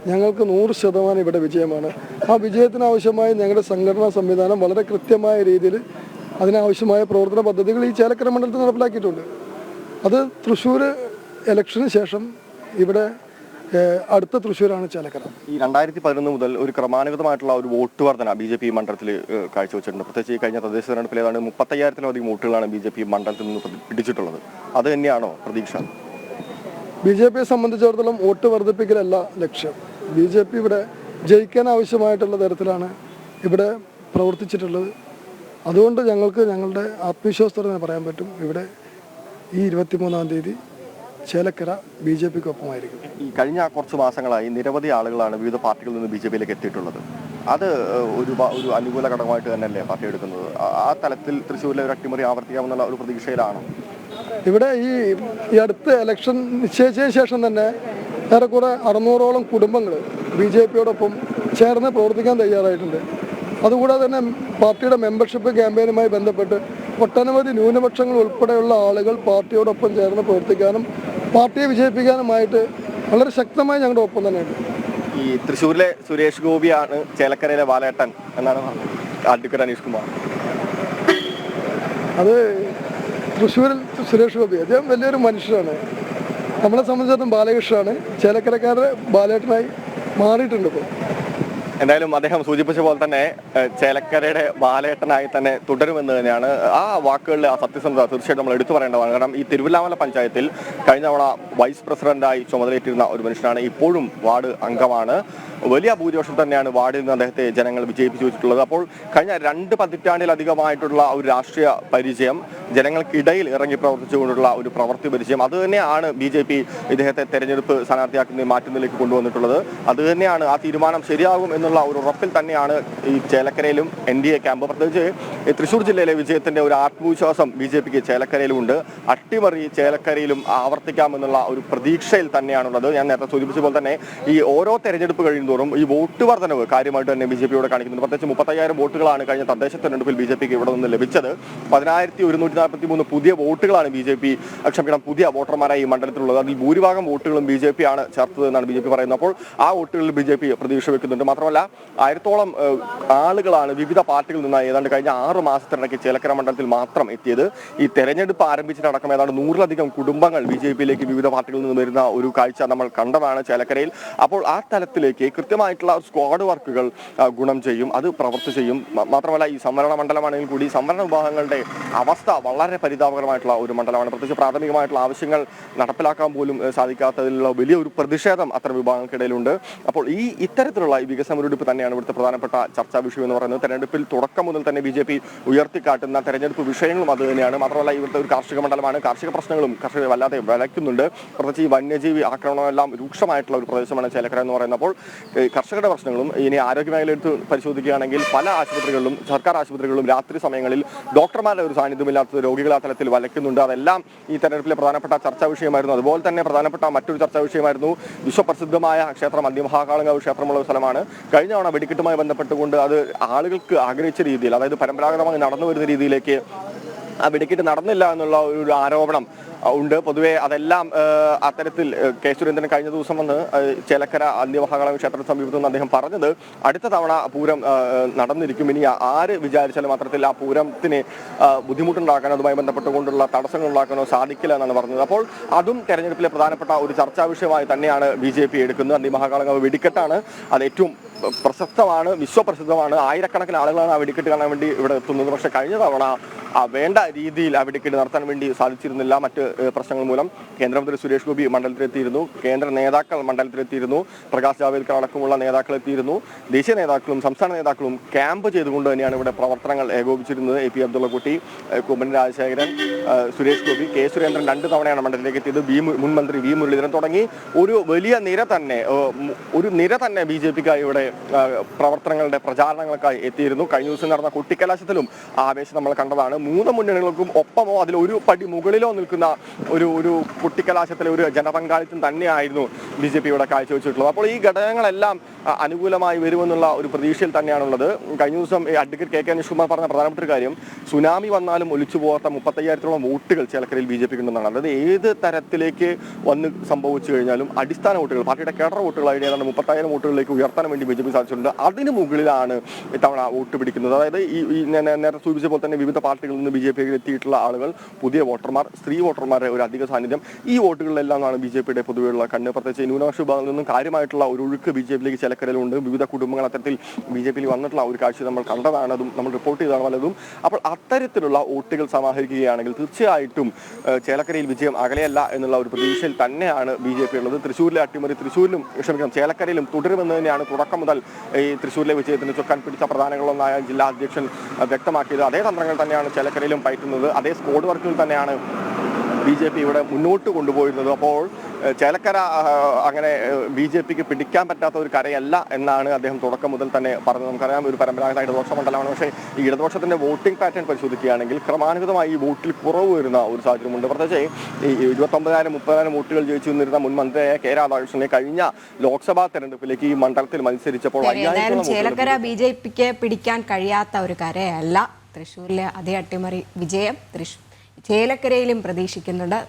ഞങ്ങൾക്ക് 100% ഇവിടെ വിജയമാണ്. ആ വിജയത്തിനാവശ്യമായി ഞങ്ങളുടെ സംഘടനാ സംവിധാനം വളരെ കൃത്യമായ രീതിയിൽ അതിനാവശ്യമായ പ്രവർത്തന പദ്ധതികൾ ഈ ചേലക്കര മണ്ഡലത്തിൽ നടപ്പിലാക്കിയിട്ടുണ്ട്. അത് തൃശ്ശൂർ ഇലക്ഷന് ശേഷം ഇവിടെ അടുത്ത തൃശ്ശൂരാണ് ചേലക്കര. ഈ 2011 മുതൽ ഒരു ക്രമാനുഗതമായിട്ടുള്ള ഒരു വോട്ട് വർധന BJP മണ്ഡലത്തിൽ കാഴ്ചവെച്ചിട്ടുണ്ട്. പ്രത്യേകിച്ച് ഈ കഴിഞ്ഞ തദ്ദേശ തെരഞ്ഞെടുപ്പിൽ ഏതാണ്ട് 35,000-ലധികം വോട്ടുകളാണ് BJP മണ്ഡലത്തിൽ നിന്ന് പിടിച്ചിട്ടുള്ളത്. അത് തന്നെയാണോ പ്രതീക്ഷ? BJPയെ സംബന്ധിച്ചിടത്തോളം വോട്ട് വർദ്ധിപ്പിക്കലല്ല ലക്ഷ്യം. BJP ഇവിടെ ജയിക്കാൻ ആവശ്യമായിട്ടുള്ള തരത്തിലാണ് ഇവിടെ പ്രവർത്തിച്ചിട്ടുള്ളത്. അതുകൊണ്ട് ഞങ്ങൾക്ക് ഞങ്ങളുടെ ആത്മവിശ്വാസത്തോടെ പറയാൻ പറ്റും, ഇവിടെ ഈ 23-ാം തീയതി ചേലക്കര BJPക്കൊപ്പമായിരിക്കും. ഈ കഴിഞ്ഞ കുറച്ച് മാസങ്ങളായി നിരവധി ആളുകളാണ് വിവിധ പാർട്ടികളിൽ നിന്ന് BJPയിലേക്ക് എത്തിയിട്ടുള്ളത്. അത് ഒരു അനുകൂല ഘടകമായിട്ട് തന്നെയല്ലേ പാർട്ടി എടുക്കുന്നത്? ആ തലത്തിൽ തൃശ്ശൂരിലെ ഒരു അട്ടിമറി ആവർത്തിക്കാമെന്നുള്ള ഒരു പ്രതീക്ഷയിലാണോ? ഇവിടെ ഈ അടുത്ത ഇലക്ഷൻ നിശ്ചയിച്ചതിന് ശേഷം തന്നെ ഏറെക്കുറെ 600ഓളം കുടുംബങ്ങൾ BJPയോടൊപ്പം ചേർന്ന് പ്രവർത്തിക്കാൻ തയ്യാറായിട്ടുണ്ട്. അതുകൂടാതെ തന്നെ പാർട്ടിയുടെ മെമ്പർഷിപ്പ് ക്യാമ്പയിനുമായി ബന്ധപ്പെട്ട് ഒട്ടനവധി ന്യൂനപക്ഷങ്ങൾ ഉൾപ്പെടെയുള്ള ആളുകൾ പാർട്ടിയോടൊപ്പം ചേർന്ന് പ്രവർത്തിക്കാനും പാർട്ടിയെ വിജയിപ്പിക്കാനുമായിട്ട് വളരെ ശക്തമായി ഞങ്ങളുടെ ഒപ്പം തന്നെയുണ്ട്. ഈ തൃശ്ശൂരിലെ സുരേഷ് ഗോപിയാണ് ചേലക്കരയിലെ ബാലേട്ടൻ എന്നാണ് അഡ്വക്കേറ്റ് അനീഷ് കുമാർ. അത് തൃശ്ശൂരിൽ സുരേഷ് ഗോപി അദ്ദേഹം വലിയൊരു മനുഷ്യനാണ്. നമ്മളെ സംബന്ധിച്ചിടത്തോളം ബാലകൃഷ്ണനാണ് ചേലക്കരക്കാരുടെ ബാലേട്ടനായി മാറിയിട്ടുണ്ട്. ഇപ്പോൾ എന്തായാലും അദ്ദേഹം സൂചിപ്പിച്ച പോലെ തന്നെ ചേലക്കരയുടെ ബാലേട്ടനായി തന്നെ തുടരുമെന്ന് തന്നെയാണ്. ആ വാക്കുകളിലെ ആ സത്യസന്ധത തീർച്ചയായിട്ടും നമ്മൾ എടുത്തു പറയേണ്ടതാണ്. കാരണം ഈ തിരുവല്ലാമല പഞ്ചായത്തിൽ കഴിഞ്ഞ തവണ വൈസ് പ്രസിഡന്റായി ചുമതലയേറ്റിരുന്ന ഒരു മനുഷ്യനാണ്. ഇപ്പോഴും വാർഡ് അംഗമാണ്. വലിയ ഭൂരിപക്ഷം തന്നെയാണ് വാർഡിൽ നിന്ന് അദ്ദേഹത്തെ ജനങ്ങൾ വിജയിപ്പിച്ചു വെച്ചിട്ടുള്ളത്. അപ്പോൾ കഴിഞ്ഞ 2 പതിറ്റാണ്ടിലധികമായിട്ടുള്ള ഒരു രാഷ്ട്രീയ പരിചയം, ജനങ്ങൾക്കിടയിൽ ഇറങ്ങി പ്രവർത്തിച്ചുകൊണ്ടുള്ള ഒരു പ്രവൃത്തി പരിചയം, അത് തന്നെയാണ് BJP ഇദ്ദേഹത്തെ തെരഞ്ഞെടുപ്പ് സ്ഥാനാർത്ഥിയാക്കുന്ന മാറ്റുന്നതിലേക്ക് കൊണ്ടുവന്നിട്ടുള്ളത്. അത് തന്നെയാണ് ആ തീരുമാനം ശരിയാകും എന്നുള്ള ഒരു ഉറപ്പിൽ തന്നെയാണ് ഈ ചേലക്കരയിലും NDA ക്യാമ്പ്. പ്രത്യേകിച്ച് തൃശ്ശൂർ ജില്ലയിലെ വിജയത്തിന്റെ ഒരു ആത്മവിശ്വാസം BJPക്ക് ചേലക്കരയിലുമുണ്ട്. അട്ടിമറി ചേലക്കരയിലും ആവർത്തിക്കാമെന്നുള്ള ഒരു പ്രതീക്ഷയിൽ തന്നെയാണുള്ളത്. ഞാൻ നേരത്തെ സൂചിപ്പിച്ച പോലെ തന്നെ ഈ ഓരോ തെരഞ്ഞെടുപ്പ് കഴിയുന്തോറും ഈ വോട്ട് വർധനവ് കാര്യമായിട്ട് തന്നെ BJPയോട് കാണിക്കുന്നുണ്ട്. പ്രത്യേകിച്ച് 35,000 വോട്ടുകളാണ് കഴിഞ്ഞ തദ്ദേശ തെരഞ്ഞെടുപ്പിൽ BJPക്ക് ഇവിടെ നിന്ന് ലഭിച്ചത്. 10,143 പുതിയ വോട്ടുകളാണ് പുതിയ വോട്ടർമാരായി ഈ മണ്ഡലത്തിലുള്ളത്. അതിൽ ഭൂരിഭാഗം വോട്ടുകളും BJP ആണ് ചേർത്തതെന്നാണ് BJP പറയുന്നത്. അപ്പോൾ ആ വോട്ടുകളിൽ BJP പ്രതീക്ഷ വെക്കുന്നുണ്ട്. മാത്രമല്ല 1000-ഓളം ആളുകളാണ് വിവിധ പാർട്ടികളിൽ നിന്ന് ഏതാണ്ട് കഴിഞ്ഞ 6 മാസത്തിനിടയ്ക്ക് ചേലക്കര മണ്ഡലത്തിൽ മാത്രം എത്തിയത്. ഈ തെരഞ്ഞെടുപ്പ് ആരംഭിച്ചിട്ടടക്കം ഏതാണ്ട് 100-ലധികം കുടുംബങ്ങൾ BJPയിലേക്ക് വിവിധ പാർട്ടികളിൽ നിന്ന് വരുന്ന ഒരു കാഴ്ച നമ്മൾ കണ്ടതാണ് ചേലക്കരയിൽ. അപ്പോൾ ആ തലത്തിലേക്ക് കൃത്യമായിട്ടുള്ള സ്ക്വാഡ് വർക്കുകൾ ഗുണം ചെയ്യും, അത് പ്രവർത്തി ചെയ്യും. മാത്രമല്ല ഈ സംവരണ മണ്ഡലമാണെങ്കിൽ കൂടി സംവരണ വിഭാഗങ്ങളുടെ അവസ്ഥ വളരെ പരിതാപകരമായിട്ടുള്ള ഒരു മണ്ഡലമാണ്. പ്രത്യേകിച്ച് പ്രാഥമികമായിട്ടുള്ള ആവശ്യങ്ങൾ നടപ്പിലാക്കാൻ പോലും സാധിക്കാത്തതിലുള്ള വലിയൊരു പ്രതിഷേധം അത്തരം വിഭാഗങ്ങൾക്കിടയിലുണ്ട്. അപ്പോൾ ഇത്തരത്തിലുള്ള ഈ വികസന മുരടിപ്പ് തന്നെയാണ് ഇവിടുത്തെ പ്രധാനപ്പെട്ട ചർച്ചാ വിഷയം എന്ന് പറയുന്നത്. തെരഞ്ഞെടുപ്പിൽ തുടക്കം മുതൽ തന്നെ BJP ഉയർത്തിക്കാട്ടുന്ന തെരഞ്ഞെടുപ്പ് വിഷയങ്ങളും അത് തന്നെയാണ്. മാത്രമല്ല ഇവിടുത്തെ ഒരു കാർഷിക മണ്ഡലമാണ്. കാർഷിക പ്രശ്നങ്ങളും കർഷകരെ വല്ലാതെ വലയ്ക്കുന്നുണ്ട്. പ്രത്യേകിച്ച് ഈ വന്യജീവി ആക്രമണമെല്ലാം രൂക്ഷമായിട്ടുള്ള ഒരു പ്രദേശമാണ് ചേലക്കര എന്ന് പറയുന്നത്. അപ്പോൾ കർഷകരുടെ പ്രശ്നങ്ങളും ഇനി ആരോഗ്യ മേഖല എടുത്ത് പരിശോധിക്കുകയാണെങ്കിൽ പല ആശുപത്രികളിലും സർക്കാർ ആശുപത്രികളിലും രാത്രി സമയങ്ങളിൽ ഡോക്ടർമാരുടെ ഒരു സാന്നിധ്യമില്ലാത്ത രോഗികൾ ആ തലത്തിൽ വലയ്ക്കുന്നുണ്ട്. അതെല്ലാം ഈ തെരഞ്ഞെടുപ്പിലെ പ്രധാനപ്പെട്ട ചർച്ചാ വിഷയമായിരുന്നു. അതുപോലെ തന്നെ പ്രധാനപ്പെട്ട മറ്റൊരു ചർച്ചാ വിഷയമായിരുന്നു വിശ്വപ്രസിദ്ധമായ ക്ഷേത്രം അന്തിമഹാകാളങ്കാവ് ക്ഷേത്രമുള്ള സ്ഥലമാണ്. കഴിഞ്ഞ തവണ വെടിക്കെട്ടുമായി ബന്ധപ്പെട്ടുകൊണ്ട് അത് ആളുകൾക്ക് ആഗ്രഹിച്ച രീതിയിൽ, അതായത് പരമ്പരാഗതമായി നടന്നു വരുന്ന രീതിയിലേക്ക് ആ വെടിക്കെട്ട് നടന്നില്ല എന്നുള്ള ഒരു ആരോപണം ഉണ്ട്. പൊതുവെ അതെല്ലാം അത്തരത്തിൽ കെ സുരേന്ദ്രൻ കഴിഞ്ഞ ദിവസം വന്ന് ചേലക്കര അന്തിമഹാകാളങ്കാവ് ക്ഷേത്രത്തിന് സമീപത്ത് നിന്ന് അദ്ദേഹം പറഞ്ഞത് അടുത്ത തവണ പൂരം നടന്നിരിക്കും. ഇനി ആര് വിചാരിച്ചാലും അത്തരത്തിൽ ആ പൂരത്തിന് ബുദ്ധിമുട്ടുണ്ടാക്കാനോ അതുമായി ബന്ധപ്പെട്ടുകൊണ്ടുള്ള തടസ്സങ്ങൾ ഉണ്ടാക്കാനോ സാധിക്കില്ല എന്നാണ് പറഞ്ഞത്. അപ്പോൾ അതും തെരഞ്ഞെടുപ്പിലെ പ്രധാനപ്പെട്ട ഒരു ചർച്ചാ വിഷയമായി തന്നെയാണ് BJP എടുക്കുന്നത്. അന്തിമഹാകാളങ്കാവ് വെടിക്കെട്ടാണ്, അത് ഏറ്റവും പ്രശസ്തമാണ്, വിശ്വപ്രസിദ്ധമാണ്. ആയിരക്കണക്കിന് ആളുകളാണ് ആ വെടിക്കെട്ട് കാണാൻ വേണ്ടി ഇവിടെ എത്തുന്നത്. പക്ഷേ കഴിഞ്ഞ തവണ വേണ്ട രീതിയിൽ ആ വെടിക്കെട്ട് നടത്താൻ വേണ്ടി സാധിച്ചിരുന്നില്ല. മറ്റ് പ്രശ്നങ്ങൾ മൂലം കേന്ദ്രമന്ത്രി സുരേഷ് ഗോപി മണ്ഡലത്തിലെത്തിയിരുന്നു, കേന്ദ്ര നേതാക്കൾ മണ്ഡലത്തിലെത്തിയിരുന്നു, പ്രകാശ് ജാവ്ദേക്കർ അടക്കമുള്ള നേതാക്കൾ എത്തിയിരുന്നു. ദേശീയ നേതാക്കളും സംസ്ഥാന നേതാക്കളും ക്യാമ്പ് ചെയ്തുകൊണ്ട് തന്നെയാണ് ഇവിടെ പ്രവർത്തനങ്ങൾ ഏകോപിച്ചിരുന്നത്. AP അബ്ദുള്ളക്കുട്ടി, കുമ്മനം രാജശേഖരൻ, സുരേഷ് ഗോപി, കെ സുരേന്ദ്രൻ 2 തവണയാണ് മണ്ഡലത്തിലേക്ക് എത്തിയത്. മുൻ മന്ത്രി V മുരളീധരൻ തുടങ്ങി ഒരു വലിയ നിര തന്നെ BJPക്കായി ഇവിടെ പ്രവർത്തനങ്ങളുടെ പ്രചാരണങ്ങൾക്കായി എത്തിയിരുന്നു. കഴിഞ്ഞ ദിവസം നടന്ന കുട്ടിക്കലാശത്തിലും ആവേശം നമ്മൾ കണ്ടതാണ്. മൂന്ന് മുന്നണികൾക്കും ഒപ്പമോ അതിൽ ഒരു പടി മുകളിലോ നിൽക്കുന്ന ഒരു കുട്ടിക്കലാശത്തിലെ ഒരു ജനപങ്കാളിത്തം തന്നെയായിരുന്നു BJP ഇവിടെ കാഴ്ചവെച്ചിട്ടുള്ളത്. അപ്പോൾ ഈ ഘടകങ്ങളെല്ലാം അനുകൂലമായി വരുമെന്നുള്ള ഒരു പ്രതീക്ഷയിൽ തന്നെയാണുള്ളത്. കഴിഞ്ഞ ദിവസം അഡ്വക്കേറ്റ് KK അനീഷ്കുമാർ പറഞ്ഞ പ്രധാനപ്പെട്ട ഒരു കാര്യം, സുനാമി വന്നാലും ഒലിച്ചു പോകാത്ത 35,000-ഓളം വോട്ടുകൾ ചേലക്കരയിൽ BJPക്ക് ഉണ്ടെന്നാണ്. അതായത് ഏത് തരത്തിലേക്ക് വന്ന് സംഭവിച്ചു കഴിഞ്ഞാലും അടിസ്ഥാന വോട്ടുകൾ, പാർട്ടിയുടെ കേഡർ വോട്ടുകളായിട്ട് ഏതാണ്ട് 30,000 വോട്ടുകളിലേക്ക് ഉയർത്താൻ വേണ്ടി BJP സാധിച്ചിട്ടുണ്ട്. അതിന് മുകളിലാണ് ഇത്തവണ വോട്ട് പിടിക്കുന്നത്. അതായത് ഈ നേരത്തെ സൂചിപ്പിച്ച പോലെ തന്നെ വിവിധ പാർട്ടികളിൽ നിന്ന് BJPയിൽ എത്തിയിട്ടുള്ള ആളുകൾ, പുതിയ വോട്ടർമാർ, സ്ത്രീ വോട്ടർമാരുടെ ഒരു അധിക സാന്നിധ്യം, ഈ വോട്ടുകളിലെല്ലാമാണ് BJPയുടെ പൊതുവെയുള്ള കണ്ണ്. പ്രത്യേകിച്ച് ന്യൂനപക്ഷ വിഭാഗങ്ങളിൽ നിന്നും കാര്യമായിട്ടുള്ള ഒരു ഒഴുക്ക് BJPയിലേക്ക് ചേലക്കരയിലുണ്ട്. വിവിധ കുടുംബങ്ങൾ അത്തരത്തിൽ BJPയിൽ വന്നിട്ടുള്ള ഒരു കാഴ്ച നമ്മൾ കണ്ടതാണ്, അതും നമ്മൾ റിപ്പോർട്ട് ചെയ്തതാണ് പലതും. അപ്പോൾ അത്തരത്തിലുള്ള വോട്ടുകൾ സമാഹരിക്കുകയാണെങ്കിൽ തീർച്ചയായിട്ടും ചേലക്കരയിൽ വിജയം അകലെയല്ല എന്നുള്ള ഒരു പ്രതീക്ഷയിൽ തന്നെയാണ് BJP ഉള്ളത്. തൃശ്ശൂരിലെ അട്ടിമറി ചേലക്കരയിലും തുടരുമെന്ന് തന്നെയാണ് തുടക്കം മുതൽ ഈ തൃശ്ശൂരിലെ വിജയത്തിന് ചൊക്കാൻ പിടിച്ച പ്രധാനങ്ങളൊന്നായ ജില്ലാ അധ്യക്ഷൻ വ്യക്തമാക്കിയത്. അതേ തന്ത്രങ്ങൾ തന്നെയാണ് ചേലക്കരയിലും പയറ്റുന്നത്. അതേ സ്ക്വാഡ് വർക്കുകൾ തന്നെയാണ് BJP ഇവിടെ മുന്നോട്ട് കൊണ്ടുപോയിരുന്നത്. അപ്പോൾ ചേലക്കര അങ്ങനെ BJPക്ക് പിടിക്കാൻ പറ്റാത്ത ഒരു കരയല്ല എന്നാണ് അദ്ദേഹം തുടക്കം മുതൽ തന്നെ പറഞ്ഞത്. നമുക്കറിയാം, ഒരു പരമ്പരാഗത ഇടതുപക്ഷ മണ്ഡലമാണ്. പക്ഷേ ഈ ഇടതുപക്ഷത്തിന്റെ വോട്ടിംഗ് പാറ്റേൺ പരിശോധിക്കുകയാണെങ്കിൽ ക്രമാനുഗതമായി ഈ വോട്ടിൽ കുറവ് വരുന്ന ഒരു സാഹചര്യമുണ്ട്. പ്രത്യേകിച്ച് ഈ 29,000-30,000 വോട്ടുകൾ ജയിച്ചു നിന്നിരുന്ന മുൻ മന്ത്രിയായ K രാധാകൃഷ്ണനെ കഴിഞ്ഞ ലോക്സഭാ തെരഞ്ഞെടുപ്പിലേക്ക് ഈ മണ്ഡലത്തിൽ മത്സരിച്ചപ്പോൾ ചേലക്കര BJPക്ക് പിടിക്കാൻ കഴിയാത്ത ഒരു കരയല്ല. തൃശ്ശൂരിലെ അതേ അട്ടിമറി വിജയം ചേലക്കരയിലും പ്രതീക്ഷിക്കുന്നുണ്ട്.